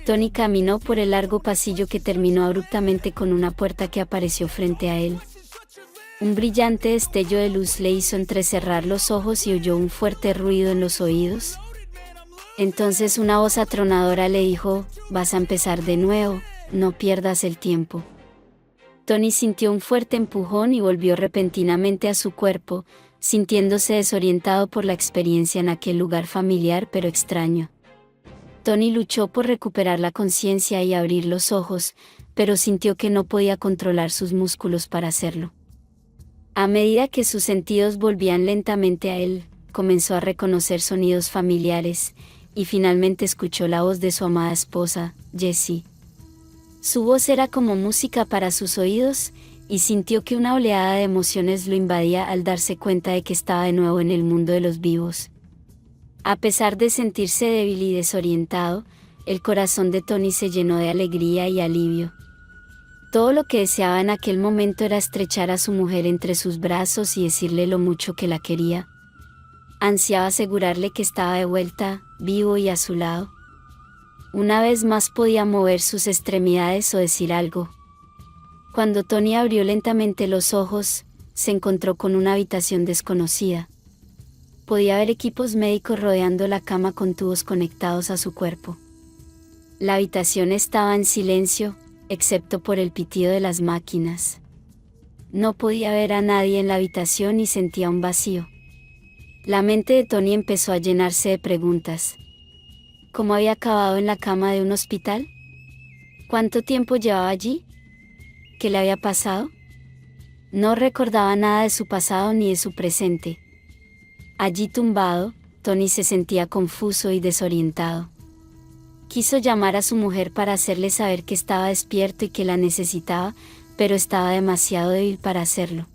Tony caminó por el largo pasillo que terminó abruptamente con una puerta que apareció frente a él. Un brillante destello de luz le hizo entrecerrar los ojos y oyó un fuerte ruido en los oídos. Entonces una voz atronadora le dijo: «Vas a empezar de nuevo, no pierdas el tiempo». Tony sintió un fuerte empujón y volvió repentinamente a su cuerpo, sintiéndose desorientado por la experiencia en aquel lugar familiar pero extraño. Tony luchó por recuperar la conciencia y abrir los ojos, pero sintió que no podía controlar sus músculos para hacerlo. A medida que sus sentidos volvían lentamente a él, comenzó a reconocer sonidos familiares, y finalmente escuchó la voz de su amada esposa, Jessie. Su voz era como música para sus oídos, y sintió que una oleada de emociones lo invadía al darse cuenta de que estaba de nuevo en el mundo de los vivos. A pesar de sentirse débil y desorientado, el corazón de Tony se llenó de alegría y alivio. Todo lo que deseaba en aquel momento era estrechar a su mujer entre sus brazos y decirle lo mucho que la quería. Ansiaba asegurarle que estaba de vuelta, vivo y a su lado. Una vez más podía mover sus extremidades o decir algo. Cuando Tony abrió lentamente los ojos, se encontró con una habitación desconocida. Podía ver equipos médicos rodeando la cama con tubos conectados a su cuerpo. La habitación estaba en silencio, excepto por el pitido de las máquinas. No podía ver a nadie en la habitación y sentía un vacío. La mente de Tony empezó a llenarse de preguntas. ¿Cómo había acabado en la cama de un hospital? ¿Cuánto tiempo llevaba allí? ¿Qué le había pasado? No recordaba nada de su pasado ni de su presente. Allí tumbado, Tony se sentía confuso y desorientado. Quiso llamar a su mujer para hacerle saber que estaba despierto y que la necesitaba, pero estaba demasiado débil para hacerlo.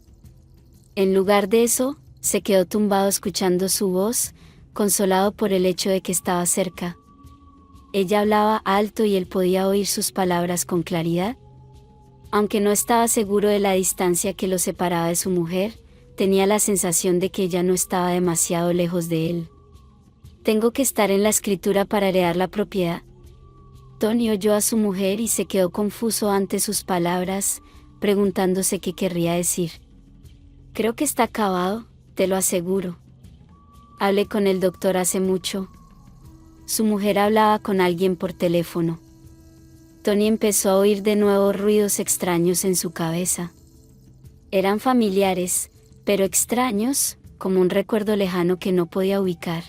En lugar de eso, se quedó tumbado escuchando su voz, consolado por el hecho de que estaba cerca. Ella hablaba alto y él podía oír sus palabras con claridad. Aunque no estaba seguro de la distancia que lo separaba de su mujer, tenía la sensación de que ella no estaba demasiado lejos de él. «Tengo que estar en la escritura para heredar la propiedad». Tony oyó a su mujer y se quedó confuso ante sus palabras, preguntándose qué querría decir. «Creo que está acabado, te lo aseguro. Hablé con el doctor hace mucho». Su mujer hablaba con alguien por teléfono. Tony empezó a oír de nuevo ruidos extraños en su cabeza. Eran familiares, pero extraños, como un recuerdo lejano que no podía ubicar.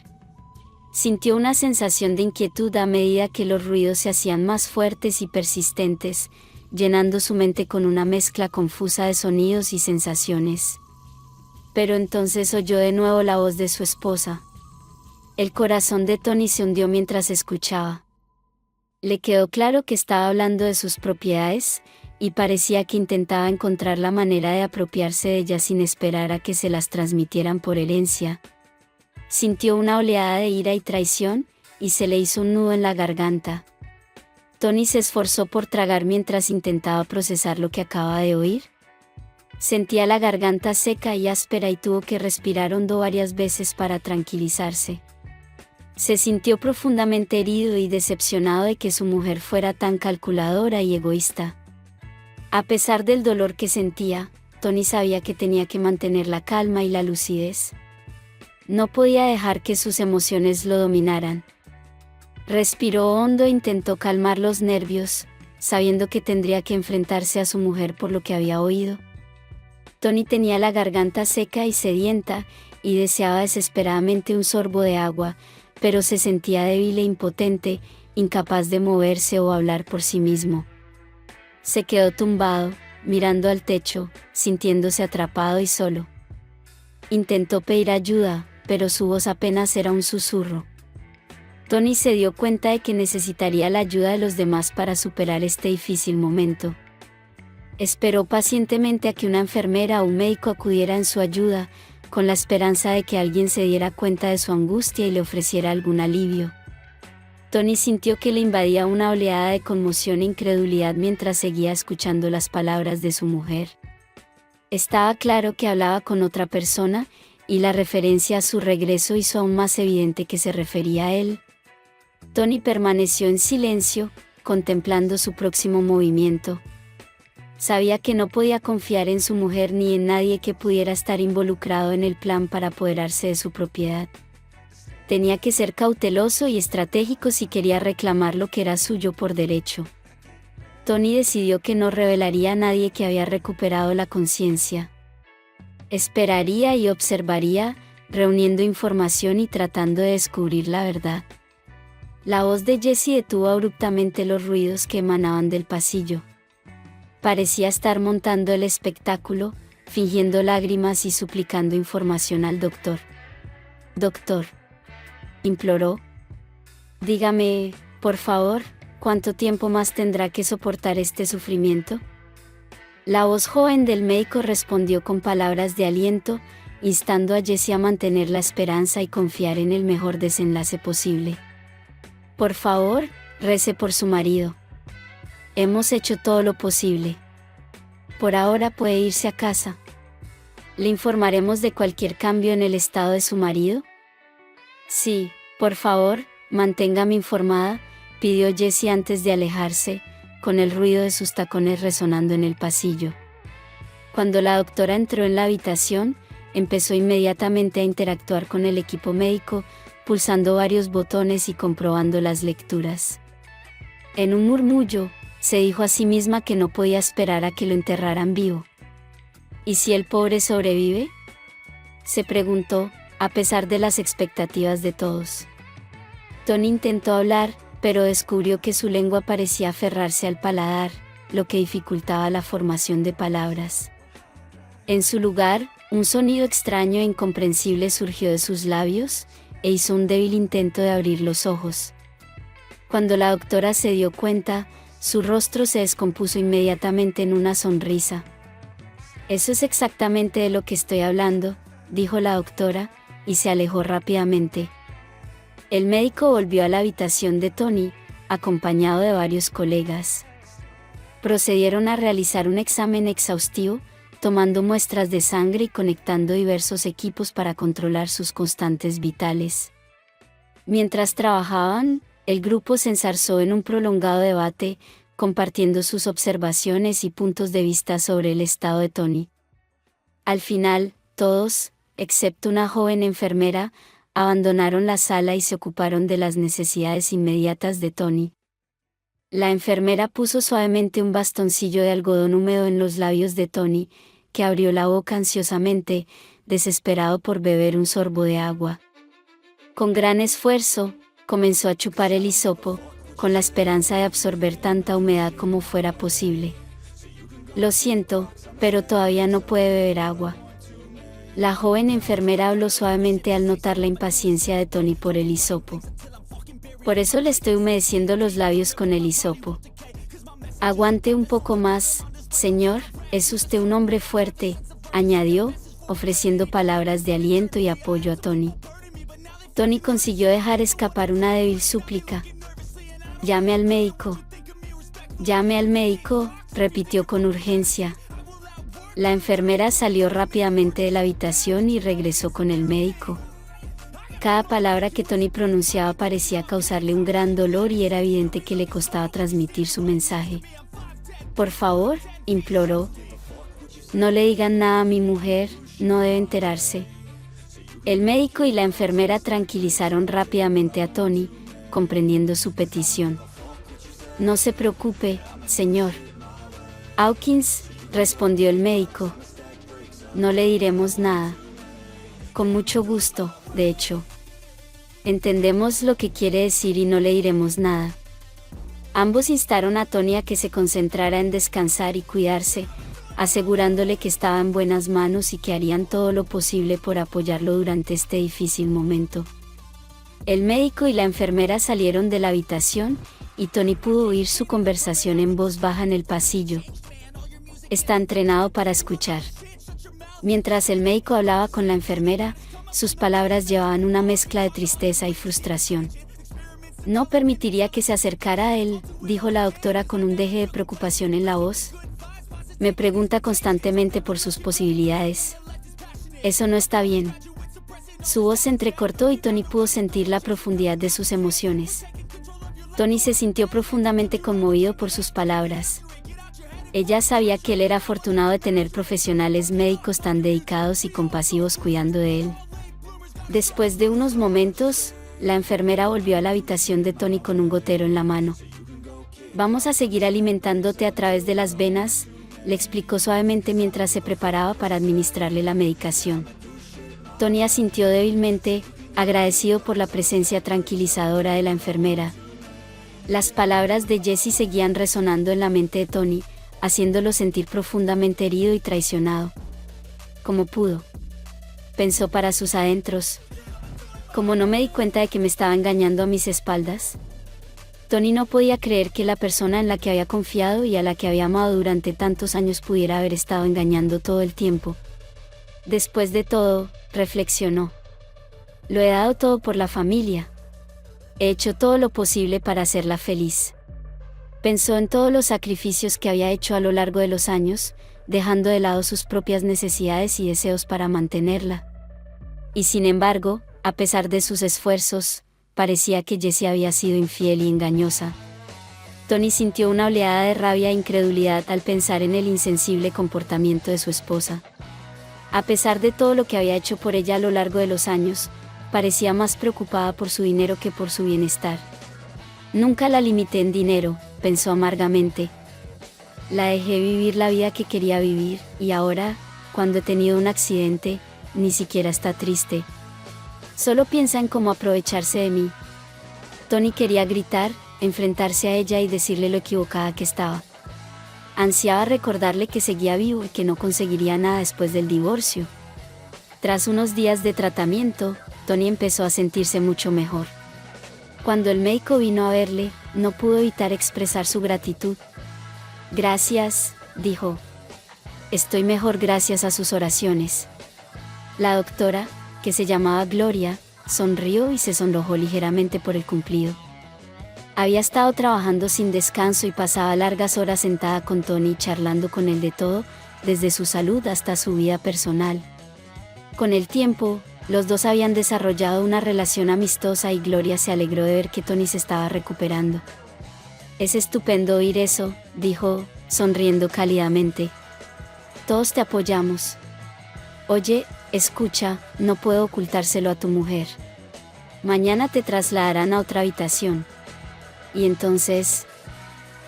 Sintió una sensación de inquietud a medida que los ruidos se hacían más fuertes y persistentes, llenando su mente con una mezcla confusa de sonidos y sensaciones. Pero entonces oyó de nuevo la voz de su esposa. El corazón de Tony se hundió mientras escuchaba. Le quedó claro que estaba hablando de sus propiedades, y parecía que intentaba encontrar la manera de apropiarse de ellas sin esperar a que se las transmitieran por herencia. Sintió una oleada de ira y traición, y se le hizo un nudo en la garganta. Tony se esforzó por tragar mientras intentaba procesar lo que acababa de oír. Sentía la garganta seca y áspera y tuvo que respirar hondo varias veces para tranquilizarse. Se sintió profundamente herido y decepcionado de que su mujer fuera tan calculadora y egoísta. A pesar del dolor que sentía, Tony sabía que tenía que mantener la calma y la lucidez. No podía dejar que sus emociones lo dominaran. Respiró hondo e intentó calmar los nervios, sabiendo que tendría que enfrentarse a su mujer por lo que había oído. Tony tenía la garganta seca y sedienta, y deseaba desesperadamente un sorbo de agua, pero se sentía débil e impotente, incapaz de moverse o hablar por sí mismo. Se quedó tumbado, mirando al techo, sintiéndose atrapado y solo. Intentó pedir ayuda, pero su voz apenas era un susurro. Tony se dio cuenta de que necesitaría la ayuda de los demás para superar este difícil momento. Esperó pacientemente a que una enfermera o un médico acudiera en su ayuda, con la esperanza de que alguien se diera cuenta de su angustia y le ofreciera algún alivio. Tony sintió que le invadía una oleada de conmoción e incredulidad mientras seguía escuchando las palabras de su mujer. Estaba claro que hablaba con otra persona, y la referencia a su regreso hizo aún más evidente que se refería a él. Tony permaneció en silencio, contemplando su próximo movimiento. Sabía que no podía confiar en su mujer ni en nadie que pudiera estar involucrado en el plan para apoderarse de su propiedad. Tenía que ser cauteloso y estratégico si quería reclamar lo que era suyo por derecho. Tony decidió que no revelaría a nadie que había recuperado la conciencia. Esperaría y observaría, reuniendo información y tratando de descubrir la verdad. La voz de Jessie detuvo abruptamente los ruidos que emanaban del pasillo. Parecía estar montando el espectáculo, fingiendo lágrimas y suplicando información al doctor. «Doctor», imploró. «Dígame, por favor, ¿cuánto tiempo más tendrá que soportar este sufrimiento?». La voz joven del médico respondió con palabras de aliento, instando a Jessie a mantener la esperanza y confiar en el mejor desenlace posible. «Por favor, rece por su marido. Hemos hecho todo lo posible. Por ahora puede irse a casa. ¿Le informaremos de cualquier cambio en el estado de su marido?». «Sí, por favor, manténgame informada», pidió Jessie antes de alejarse, con el ruido de sus tacones resonando en el pasillo. Cuando la doctora entró en la habitación, empezó inmediatamente a interactuar con el equipo médico, pulsando varios botones y comprobando las lecturas. En un murmullo, se dijo a sí misma que no podía esperar a que lo enterraran vivo. ¿Y si el pobre sobrevive?, se preguntó, a pesar de las expectativas de todos. Tony intentó hablar, pero descubrió que su lengua parecía aferrarse al paladar, lo que dificultaba la formación de palabras. En su lugar, un sonido extraño e incomprensible surgió de sus labios, e hizo un débil intento de abrir los ojos. Cuando la doctora se dio cuenta, su rostro se descompuso inmediatamente en una sonrisa. «Eso es exactamente de lo que estoy hablando», dijo la doctora, y se alejó rápidamente. El médico volvió a la habitación de Tony, acompañado de varios colegas. Procedieron a realizar un examen exhaustivo, tomando muestras de sangre y conectando diversos equipos para controlar sus constantes vitales. Mientras trabajaban, el grupo se enzarzó en un prolongado debate, compartiendo sus observaciones y puntos de vista sobre el estado de Tony. Al final, todos, excepto una joven enfermera, abandonaron la sala y se ocuparon de las necesidades inmediatas de Tony. La enfermera puso suavemente un bastoncillo de algodón húmedo en los labios de Tony, que abrió la boca ansiosamente, desesperado por beber un sorbo de agua. Con gran esfuerzo, comenzó a chupar el hisopo, con la esperanza de absorber tanta humedad como fuera posible. «Lo siento, pero todavía no puede beber agua». La joven enfermera habló suavemente al notar la impaciencia de Tony por el hisopo. «Por eso le estoy humedeciendo los labios con el hisopo. Aguante un poco más, señor, es usted un hombre fuerte», añadió, ofreciendo palabras de aliento y apoyo a Tony. Tony consiguió dejar escapar una débil súplica. «Llame al médico». «Llame al médico», repitió con urgencia. La enfermera salió rápidamente de la habitación y regresó con el médico. Cada palabra que Tony pronunciaba parecía causarle un gran dolor y era evidente que le costaba transmitir su mensaje. «Por favor», imploró. «No le digan nada a mi mujer, no debe enterarse». El médico y la enfermera tranquilizaron rápidamente a Tony, comprendiendo su petición. «No se preocupe, señor Hawkins», respondió el médico. «No le diremos nada». «Con mucho gusto, de hecho. Entendemos lo que quiere decir y no le diremos nada». Ambos instaron a Tony a que se concentrara en descansar y cuidarse, asegurándole que estaba en buenas manos y que harían todo lo posible por apoyarlo durante este difícil momento. El médico y la enfermera salieron de la habitación, y Tony pudo oír su conversación en voz baja en el pasillo. Está entrenado para escuchar. Mientras el médico hablaba con la enfermera, sus palabras llevaban una mezcla de tristeza y frustración. «No permitiría que se acercara a él», dijo la doctora con un deje de preocupación en la voz. «Me pregunta constantemente por sus posibilidades. Eso no está bien». Su voz se entrecortó y Tony pudo sentir la profundidad de sus emociones. Tony se sintió profundamente conmovido por sus palabras. Ella sabía que él era afortunado de tener profesionales médicos tan dedicados y compasivos cuidando de él. Después de unos momentos, la enfermera volvió a la habitación de Tony con un gotero en la mano. «Vamos a seguir alimentándote a través de las venas», le explicó suavemente mientras se preparaba para administrarle la medicación. Tony asintió débilmente, agradecido por la presencia tranquilizadora de la enfermera. Las palabras de Jesse seguían resonando en la mente de Tony, haciéndolo sentir profundamente herido y traicionado. «¿Cómo pudo?», pensó para sus adentros. «¿Cómo no me di cuenta de que me estaba engañando a mis espaldas?». Tony no podía creer que la persona en la que había confiado y a la que había amado durante tantos años pudiera haber estado engañando todo el tiempo. Después de todo, reflexionó. «Lo he dado todo por la familia. He hecho todo lo posible para hacerla feliz». Pensó en todos los sacrificios que había hecho a lo largo de los años, dejando de lado sus propias necesidades y deseos para mantenerla. Y sin embargo, a pesar de sus esfuerzos, parecía que Jessie había sido infiel y engañosa. Tony sintió una oleada de rabia e incredulidad al pensar en el insensible comportamiento de su esposa. A pesar de todo lo que había hecho por ella a lo largo de los años, parecía más preocupada por su dinero que por su bienestar. «Nunca la limité en dinero», pensó amargamente. «La dejé vivir la vida que quería vivir, y ahora, cuando he tenido un accidente, ni siquiera está triste. Solo piensa en cómo aprovecharse de mí». Tony quería gritar, enfrentarse a ella y decirle lo equivocada que estaba. Ansiaba recordarle que seguía vivo y que no conseguiría nada después del divorcio. Tras unos días de tratamiento, Tony empezó a sentirse mucho mejor. Cuando el médico vino a verle, no pudo evitar expresar su gratitud. «Gracias», dijo. «Estoy mejor gracias a sus oraciones». La doctora, que se llamaba Gloria, sonrió y se sonrojó ligeramente por el cumplido. Había estado trabajando sin descanso y pasaba largas horas sentada con Tony charlando con él de todo, desde su salud hasta su vida personal. Con el tiempo, los dos habían desarrollado una relación amistosa y Gloria se alegró de ver que Tony se estaba recuperando. «Es estupendo oír eso», dijo, sonriendo cálidamente. «Todos te apoyamos. Oye, escucha, no puedo ocultárselo a tu mujer. Mañana te trasladarán a otra habitación». Y entonces,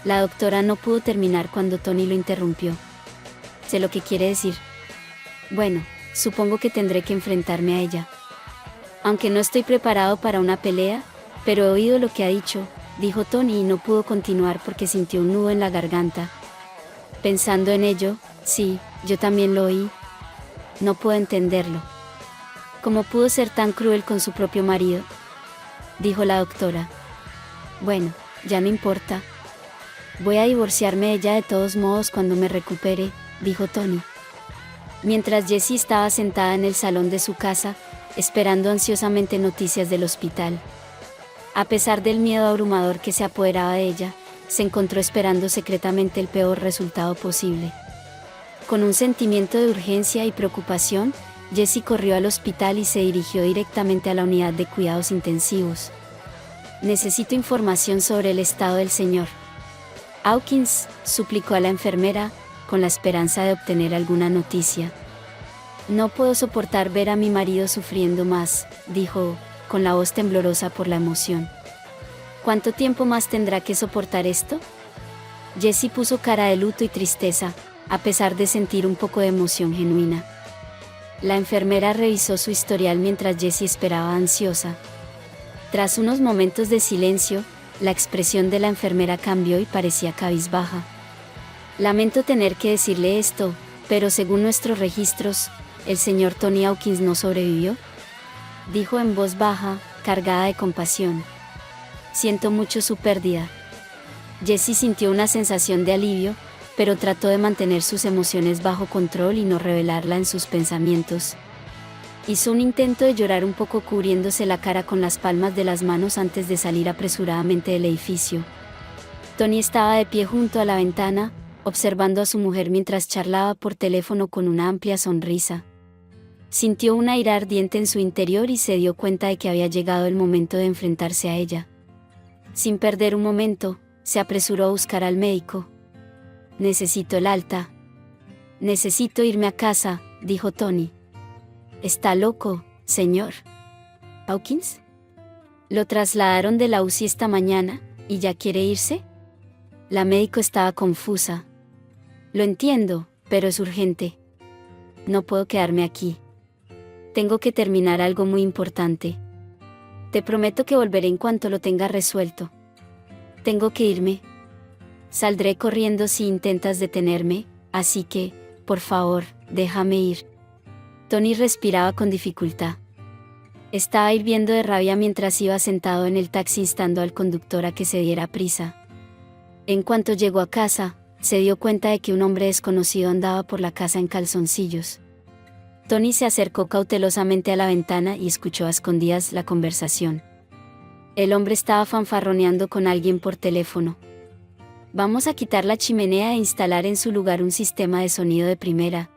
la doctora no pudo terminar cuando Tony lo interrumpió. «Sé lo que quiere decir. Bueno, supongo que tendré que enfrentarme a ella. Aunque no estoy preparado para una pelea, pero he oído lo que ha dicho», dijo Tony y no pudo continuar porque sintió un nudo en la garganta. Pensando en ello, «Sí, yo también lo oí. No puedo entenderlo. ¿Cómo pudo ser tan cruel con su propio marido?», dijo la doctora. «Bueno, ya no importa. Voy a divorciarme de ella de todos modos cuando me recupere», dijo Tony. Mientras Jessie estaba sentada en el salón de su casa, esperando ansiosamente noticias del hospital. A pesar del miedo abrumador que se apoderaba de ella, se encontró esperando secretamente el peor resultado posible. Con un sentimiento de urgencia y preocupación, Jessie corrió al hospital y se dirigió directamente a la unidad de cuidados intensivos. «Necesito información sobre el estado del señor Hawkins», suplicó a la enfermera, con la esperanza de obtener alguna noticia. «No puedo soportar ver a mi marido sufriendo más», dijo, con la voz temblorosa por la emoción. «¿Cuánto tiempo más tendrá que soportar esto?». Jessie puso cara de luto y tristeza, a pesar de sentir un poco de emoción genuina. La enfermera revisó su historial mientras Jessie esperaba ansiosa. Tras unos momentos de silencio, la expresión de la enfermera cambió y parecía cabizbaja. «Lamento tener que decirle esto, pero según nuestros registros, el señor Tony Hawkins no sobrevivió», dijo en voz baja, cargada de compasión. «Siento mucho su pérdida». Jessie sintió una sensación de alivio, pero trató de mantener sus emociones bajo control y no revelarla en sus pensamientos. Hizo un intento de llorar un poco cubriéndose la cara con las palmas de las manos antes de salir apresuradamente del edificio. Tony estaba de pie junto a la ventana, observando a su mujer mientras charlaba por teléfono con una amplia sonrisa. Sintió una ira ardiente en su interior y se dio cuenta de que había llegado el momento de enfrentarse a ella. Sin perder un momento, se apresuró a buscar al médico. Necesito el alta. Necesito irme a casa, dijo Tony. ¿Está loco, señor Hawkins? Lo trasladaron de la UCI esta mañana, ¿y ya quiere irse? La médico estaba confusa. Lo entiendo, pero es urgente. No puedo quedarme aquí. Tengo que terminar algo muy importante. Te prometo que volveré en cuanto lo tenga resuelto. Tengo que irme. Saldré corriendo si intentas detenerme, así que, por favor, déjame ir. Tony respiraba con dificultad. Estaba hirviendo de rabia mientras iba sentado en el taxi instando al conductor a que se diera prisa. En cuanto llegó a casa, se dio cuenta de que un hombre desconocido andaba por la casa en calzoncillos. Tony se acercó cautelosamente a la ventana y escuchó a escondidas la conversación. El hombre estaba fanfarroneando con alguien por teléfono. Vamos a quitar la chimenea e instalar en su lugar un sistema de sonido de primera.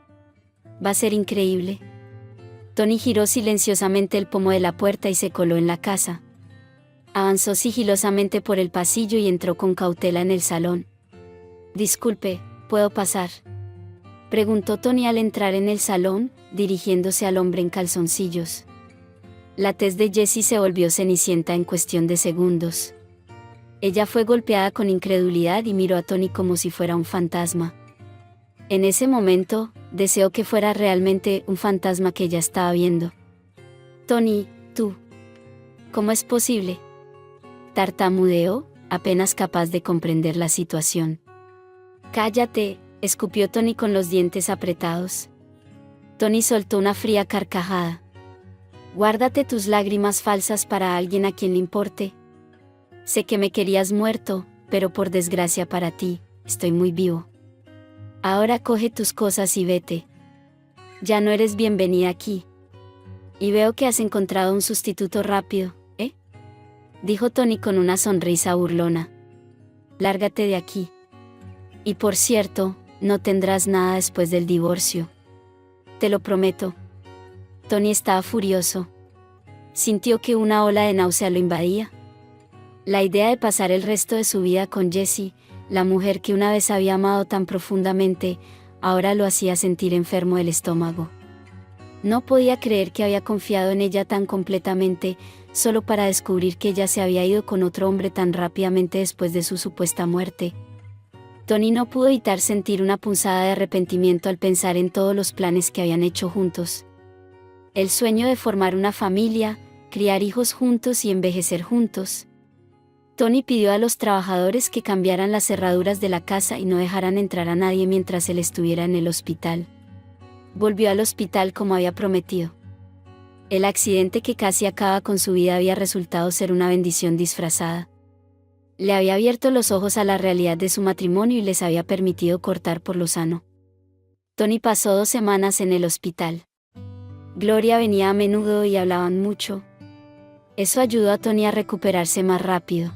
Va a ser increíble. Tony giró silenciosamente el pomo de la puerta y se coló en la casa. Avanzó sigilosamente por el pasillo y entró con cautela en el salón. Disculpe, ¿puedo pasar?, preguntó Tony al entrar en el salón, dirigiéndose al hombre en calzoncillos. La tez de Jessie se volvió cenicienta en cuestión de segundos. Ella fue golpeada con incredulidad y miró a Tony como si fuera un fantasma. En ese momento, deseó que fuera realmente un fantasma que ella estaba viendo. Tony, tú. ¿Cómo es posible?, tartamudeó, apenas capaz de comprender la situación. Cállate, escupió Tony con los dientes apretados. Tony soltó una fría carcajada. Guárdate tus lágrimas falsas para alguien a quien le importe. Sé que me querías muerto, pero por desgracia para ti, estoy muy vivo. Ahora coge tus cosas y vete. Ya no eres bienvenida aquí. Y veo que has encontrado un sustituto rápido, ¿eh?, dijo Tony con una sonrisa burlona. Lárgate de aquí. Y por cierto, no tendrás nada después del divorcio. Te lo prometo. Tony estaba furioso. Sintió que una ola de náusea lo invadía. La idea de pasar el resto de su vida con Jessie, la mujer que una vez había amado tan profundamente, ahora lo hacía sentir enfermo del estómago. No podía creer que había confiado en ella tan completamente, solo para descubrir que ella se había ido con otro hombre tan rápidamente después de su supuesta muerte. Tony no pudo evitar sentir una punzada de arrepentimiento al pensar en todos los planes que habían hecho juntos. El sueño de formar una familia, criar hijos juntos y envejecer juntos. Tony pidió a los trabajadores que cambiaran las cerraduras de la casa y no dejaran entrar a nadie mientras él estuviera en el hospital. Volvió al hospital como había prometido. El accidente que casi acaba con su vida había resultado ser una bendición disfrazada. Le había abierto los ojos a la realidad de su matrimonio y les había permitido cortar por lo sano. Tony pasó 2 semanas en el hospital. Gloria venía a menudo y hablaban mucho. Eso ayudó a Tony a recuperarse más rápido.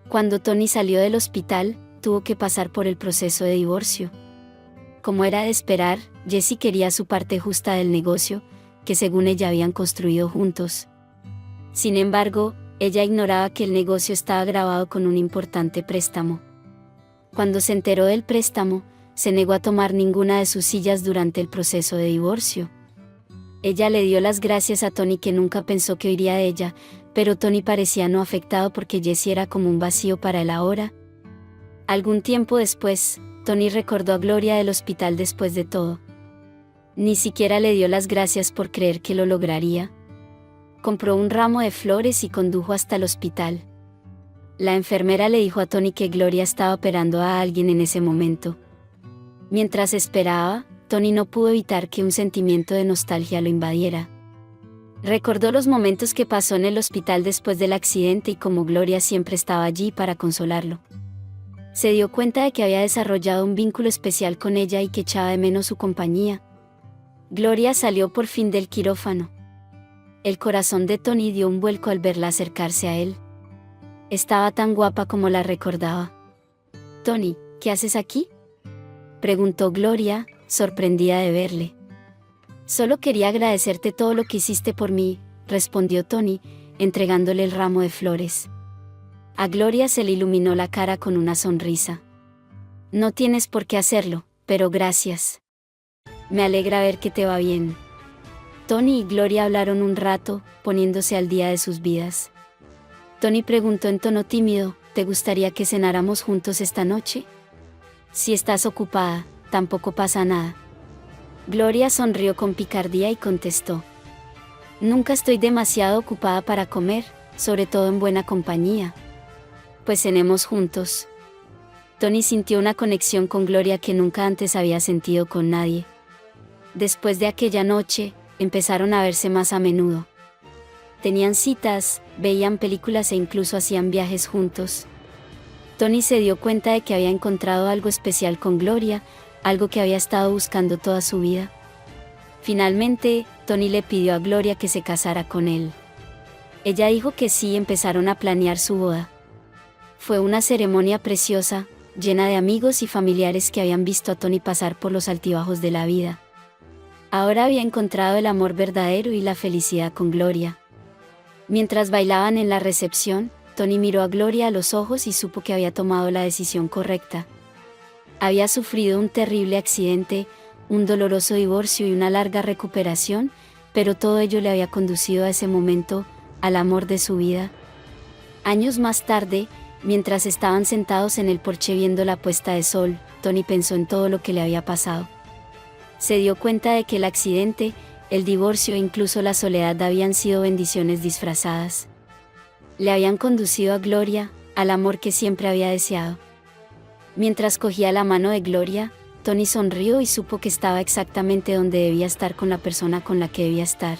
Cuando Tony salió del hospital, tuvo que pasar por el proceso de divorcio. Como era de esperar, Jessie quería su parte justa del negocio, que según ella habían construido juntos. Sin embargo, ella ignoraba que el negocio estaba grabado con un importante préstamo. Cuando se enteró del préstamo, se negó a tomar ninguna de sus sillas durante el proceso de divorcio. Ella le dio las gracias a Tony, que nunca pensó que oiría de ella, pero Tony parecía no afectado porque Jessie era como un vacío para él ahora. Algún tiempo después, Tony recordó a Gloria del hospital después de todo. Ni siquiera le dio las gracias por creer que lo lograría. Compró un ramo de flores y condujo hasta el hospital. La enfermera le dijo a Tony que Gloria estaba operando a alguien en ese momento. Mientras esperaba, Tony no pudo evitar que un sentimiento de nostalgia lo invadiera. Recordó los momentos que pasó en el hospital después del accidente y cómo Gloria siempre estaba allí para consolarlo. Se dio cuenta de que había desarrollado un vínculo especial con ella y que echaba de menos su compañía. Gloria salió por fin del quirófano. El corazón de Tony dio un vuelco al verla acercarse a él. Estaba tan guapa como la recordaba. «Tony, ¿qué haces aquí?», preguntó Gloria, sorprendida de verle. «Solo quería agradecerte todo lo que hiciste por mí», respondió Tony, entregándole el ramo de flores. A Gloria se le iluminó la cara con una sonrisa. No tienes por qué hacerlo, pero gracias. Me alegra ver que te va bien. Tony y Gloria hablaron un rato, poniéndose al día de sus vidas. Tony preguntó en tono tímido, ¿te gustaría que cenáramos juntos esta noche? Si estás ocupada, tampoco pasa nada. Gloria sonrió con picardía y contestó. Nunca estoy demasiado ocupada para comer, sobre todo en buena compañía. Pues cenemos juntos. Tony sintió una conexión con Gloria que nunca antes había sentido con nadie. Después de aquella noche, empezaron a verse más a menudo. Tenían citas, veían películas e incluso hacían viajes juntos. Tony se dio cuenta de que había encontrado algo especial con Gloria, algo que había estado buscando toda su vida. Finalmente, Tony le pidió a Gloria que se casara con él. Ella dijo que sí y empezaron a planear su boda. Fue una ceremonia preciosa, llena de amigos y familiares que habían visto a Tony pasar por los altibajos de la vida. Ahora había encontrado el amor verdadero y la felicidad con Gloria. Mientras bailaban en la recepción, Tony miró a Gloria a los ojos y supo que había tomado la decisión correcta. Había sufrido un terrible accidente, un doloroso divorcio y una larga recuperación, pero todo ello le había conducido a ese momento, al amor de su vida. Años más tarde, mientras estaban sentados en el porche viendo la puesta de sol, Tony pensó en todo lo que le había pasado. Se dio cuenta de que el accidente, el divorcio e incluso la soledad habían sido bendiciones disfrazadas. Le habían conducido a Gloria, al amor que siempre había deseado. Mientras cogía la mano de Gloria, Tony sonrió y supo que estaba exactamente donde debía estar con la persona con la que debía estar.